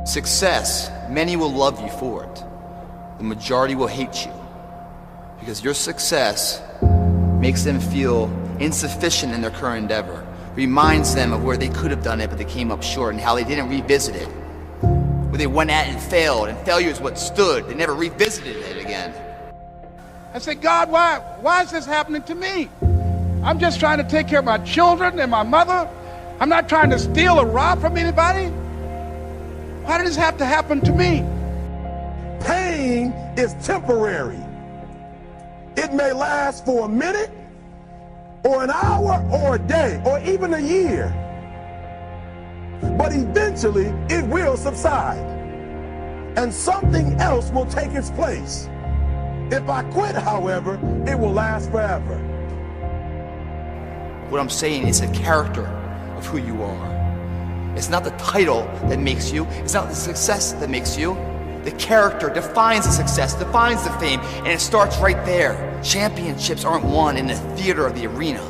Success, many will love you for it. The majority will hate you because your success makes them feel insufficient in their current endeavor, reminds them of where they could have done it but they came up short and how they didn't revisit it, where they went at it and failure is what stood. They never revisited it again. I said, God, why is this happening to me? I'm just trying to take care of my children and my mother. I'm not trying to steal or rob from anybody. Why did this have to happen to me? Pain is temporary. It may last for a minute, or an hour, or a day, or even a year. But eventually, it will subside, and something else will take its place. If I quit, however, it will last forever. What I'm saying is the character of who you are. It's not the title that makes you. It's not the success that makes you. The character defines the success, defines the fame, and it starts right there. Championships aren't won in the theater or the arena.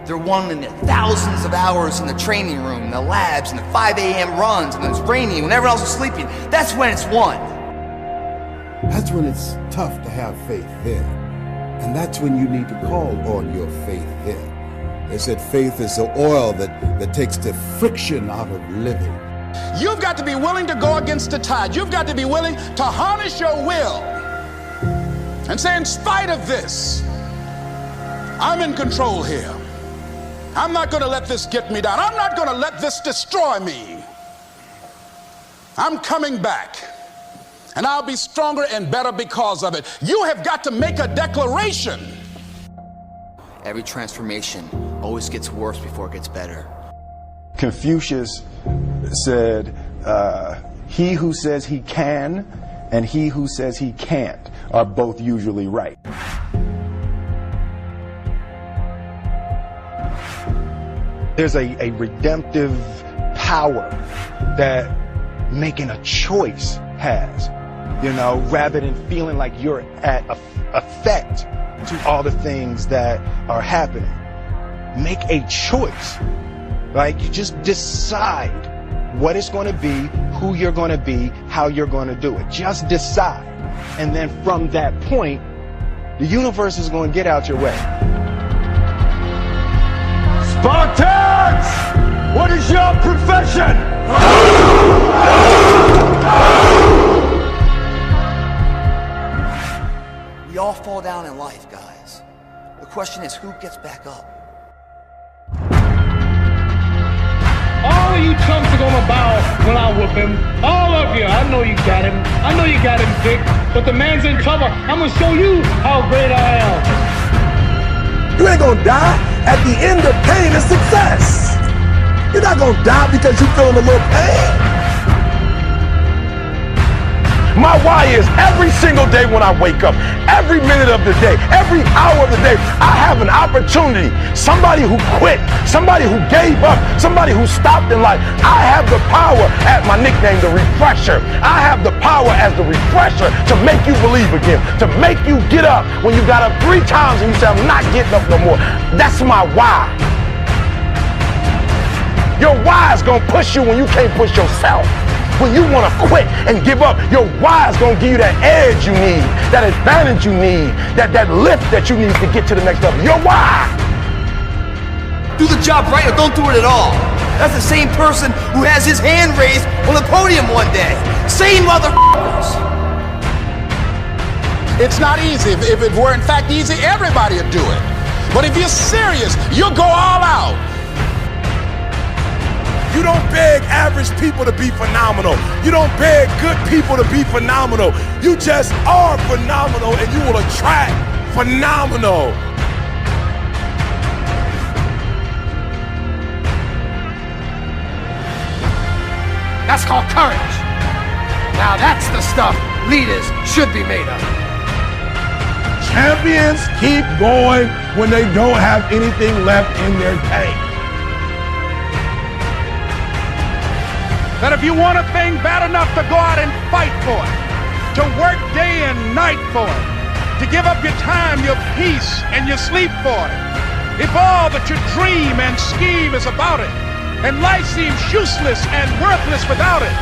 They're won in the thousands of hours in the training room, in the labs, in the 5 a.m. runs, and when it's raining, when everyone else is sleeping. That's when it's won. That's when it's tough to have faith then. And that's when you need to call on your faith then. They said faith is the oil that takes the friction out of living. You've got to be willing to go against the tide. You've got to be willing to harness your will and say, in spite of this, I'm in control here. I'm not going to let this get me down. I'm not going to let this destroy me. I'm coming back. And I'll be stronger and better because of it. You have got to make a declaration. Every transformation always gets worse before it gets better. Confucius said, he who says he can and he who says he can't are both usually right. There's a redemptive power that making a choice has. You know, rather than feeling like you're at effect to all the things that are happening. Make a choice. Like, you just decide what it's going to be, who you're going to be, how you're going to do it. Just decide. And then from that point, the universe is going to get out your way. Spartans! What is your profession? We all fall down in life, guys. The question is, who gets back up? All of you chumps are gonna bow when I whoop him. All of you. I know you got him. I know you got him picked. But the man's in trouble. I'm gonna show you how great I am. You ain't gonna die. At the end of pain is success. You're not gonna die because you're feeling a little pain. My why is every single day when I wake up, every minute of the day, every hour of the day, I have an opportunity. Somebody who quit, somebody who gave up, somebody who stopped in life. I have the power, at my nickname, the refresher. I have the power as the refresher to make you believe again, to make you get up when you got up 3 times and you say, I'm not getting up no more. That's my why. Your why is gonna push you when you can't push yourself. When you want to quit and give up, your why is going to give you that edge you need, that advantage you need, that lift that you need to get to the next level. Your why. Do the job right or don't do it at all. That's the same person who has his hand raised on the podium one day. Same motherfuckers. It's not easy. If it were in fact easy, everybody would do it. But if you're serious, you'll go all out. You don't beg average people to be phenomenal. You don't beg good people to be phenomenal. You just are phenomenal and you will attract phenomenal. That's called courage. Now that's the stuff leaders should be made of. Champions keep going when they don't have anything left in their tank. That if you want a thing bad enough to go out and fight for it, to work day and night for it, to give up your time, your peace, and your sleep for it, if all that you dream and scheme is about it, and life seems useless and worthless without it,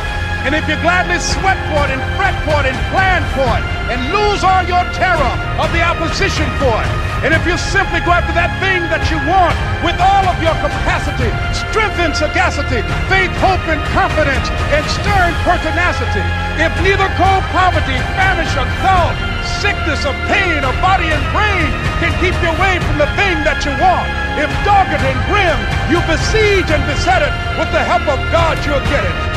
and if you gladly sweat for it and fret for it and plan for it and lose all your terror of the opposition for it, and if you simply go after that thing that you want with all of your capacity, strength and sagacity, faith, hope, and confidence, and stern pertinacity, if neither cold poverty, famine, or thought, sickness or pain or body and brain can keep you away from the thing that you want, if dogged and grim, you besiege and beset it, with the help of God you'll get it.